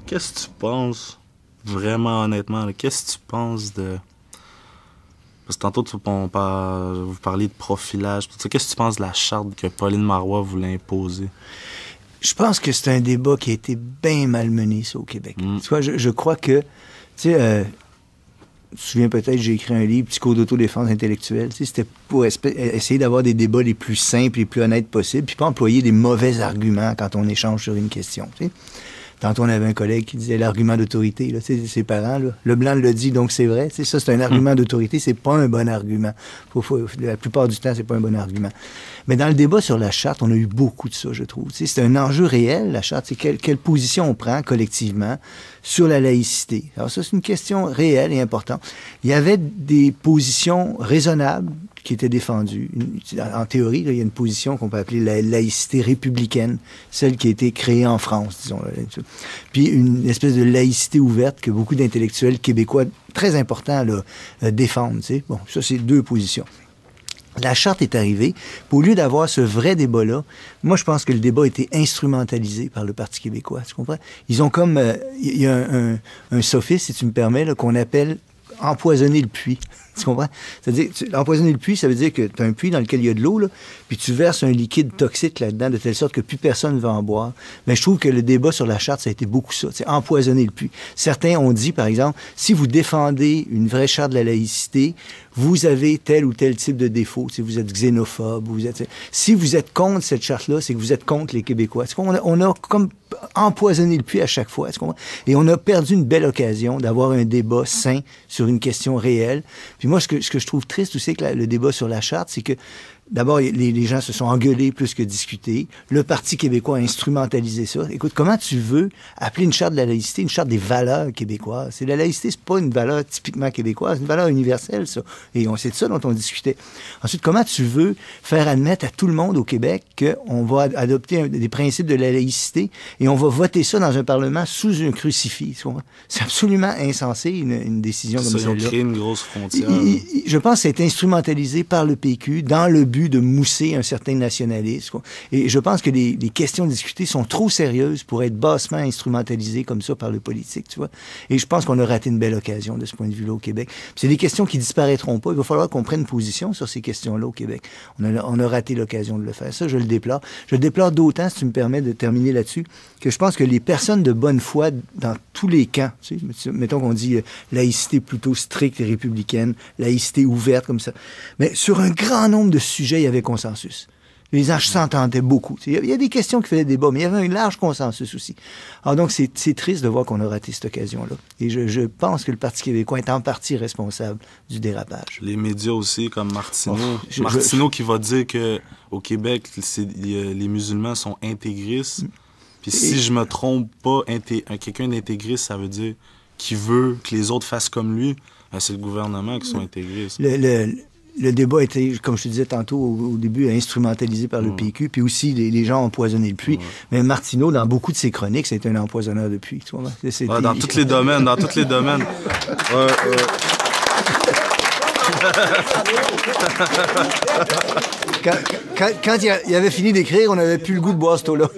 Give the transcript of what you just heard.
Qu'est-ce que tu penses, vraiment honnêtement, là, qu'est-ce que tu penses de... Parce que tantôt, vous parliez de profilage. Qu'est-ce que tu penses de la charte que Pauline Marois voulait imposer? Je pense que c'est un débat qui a été bien malmené, ça, au Québec. Tu vois, je crois que, tu sais, tu te souviens peut-être, j'ai écrit un livre, Psycho d'autodéfense intellectuelle. Tu sais, c'était pour essayer d'avoir des débats les plus simples, les plus honnêtes possibles, puis pas employer des mauvais arguments quand on échange sur une question, tu sais. Tantôt, on avait un collègue qui disait l'argument d'autorité. Là, ses parents, là, Leblanc le dit, donc c'est vrai. Ça, c'est un argument d'autorité, c'est pas un bon argument. La plupart du temps, c'est pas un bon argument. Mais dans le débat sur la charte, on a eu beaucoup de ça, je trouve. C'est un enjeu réel, la charte. C'est quelle position on prend collectivement sur la laïcité. Alors ça, c'est une question réelle et importante. Il y avait des positions raisonnables qui étaient défendues. En théorie, là, il y a une position qu'on peut appeler la laïcité républicaine, celle qui a été créée en France, disons. Puis une espèce de laïcité ouverte que beaucoup d'intellectuels québécois très importants là, défendent. Tu sais. Bon, ça, c'est deux positions. La charte est arrivée. Puis au lieu d'avoir ce vrai débat-là, moi, je pense que le débat a été instrumentalisé par le Parti québécois. Tu comprends? Ils ont comme... Il y a un sophisme, si tu me permets, là, qu'on appelle empoisonner le puits. Tu comprends? C'est-à-dire, empoisonner le puits, ça veut dire que tu as un puits dans lequel il y a de l'eau, là, puis tu verses un liquide toxique là-dedans de telle sorte que plus personne ne va en boire. Mais je trouve que le débat sur la charte, ça a été beaucoup ça. C'est empoisonner le puits. Certains ont dit, par exemple, si vous défendez une vraie charte de la laïcité, vous avez tel ou tel type de défaut. Si vous êtes xénophobe, si vous êtes contre cette charte-là, c'est que vous êtes contre les Québécois. On a comme empoisonné le puits à chaque fois. Et on a perdu une belle occasion d'avoir un débat sain sur une question réelle. Puis moi, ce que je trouve triste aussi avec le débat sur la charte, c'est que d'abord, les gens se sont engueulés plus que discutés. Le Parti québécois a instrumentalisé ça. Écoute, comment tu veux appeler une charte de la laïcité une charte des valeurs québécoises? La laïcité, c'est pas une valeur typiquement québécoise, c'est une valeur universelle, ça. Et c'est de ça dont on discutait. Ensuite, comment tu veux faire admettre à tout le monde au Québec qu'on va adopter des principes de la laïcité et on va voter ça dans un Parlement sous un crucifix? C'est absolument insensé, une décision comme celle-là. Ils ont créé une grosse frontière. Je pense que c'est instrumentalisé par le PQ dans le but de mousser un certain nationalisme. Et je pense que les questions discutées sont trop sérieuses pour être bassement instrumentalisées comme ça par le politique, tu vois. Et je pense qu'on a raté une belle occasion de ce point de vue-là au Québec. Puis c'est des questions qui disparaîtront pas. Il va falloir qu'on prenne position sur ces questions-là au Québec. On a raté l'occasion de le faire. Ça, je le déplore. Je le déplore d'autant, si tu me permets de terminer là-dessus, que je pense que les personnes de bonne foi dans tous les camps, tu sais, mettons qu'on dit laïcité plutôt stricte et républicaine, laïcité ouverte comme ça, mais sur un grand nombre de sujets, il y avait consensus. Les gens s'entendaient beaucoup. Il y a des questions qui faisaient débat, mais il y avait un large consensus aussi. Alors donc, c'est triste de voir qu'on a raté cette occasion-là. Et je pense que le Parti québécois est en partie responsable du dérapage. Les médias aussi, comme Martineau. Martineau qui va dire qu'au Québec, les musulmans sont intégristes. Puis si je me trompe pas, quelqu'un d'intégriste, ça veut dire qu'il veut que les autres fassent comme lui. C'est le gouvernement qui sont intégristes. Le débat était, comme je te disais tantôt au début, instrumentalisé par le PQ, puis aussi les gens ont empoisonné le puits. Mais Martineau, dans beaucoup de ses chroniques, c'était un empoisonneur de puits. Tu vois? Dans tous les domaines, dans tous les domaines. Quand il avait fini d'écrire, on n'avait plus le goût de boire ce eau-là.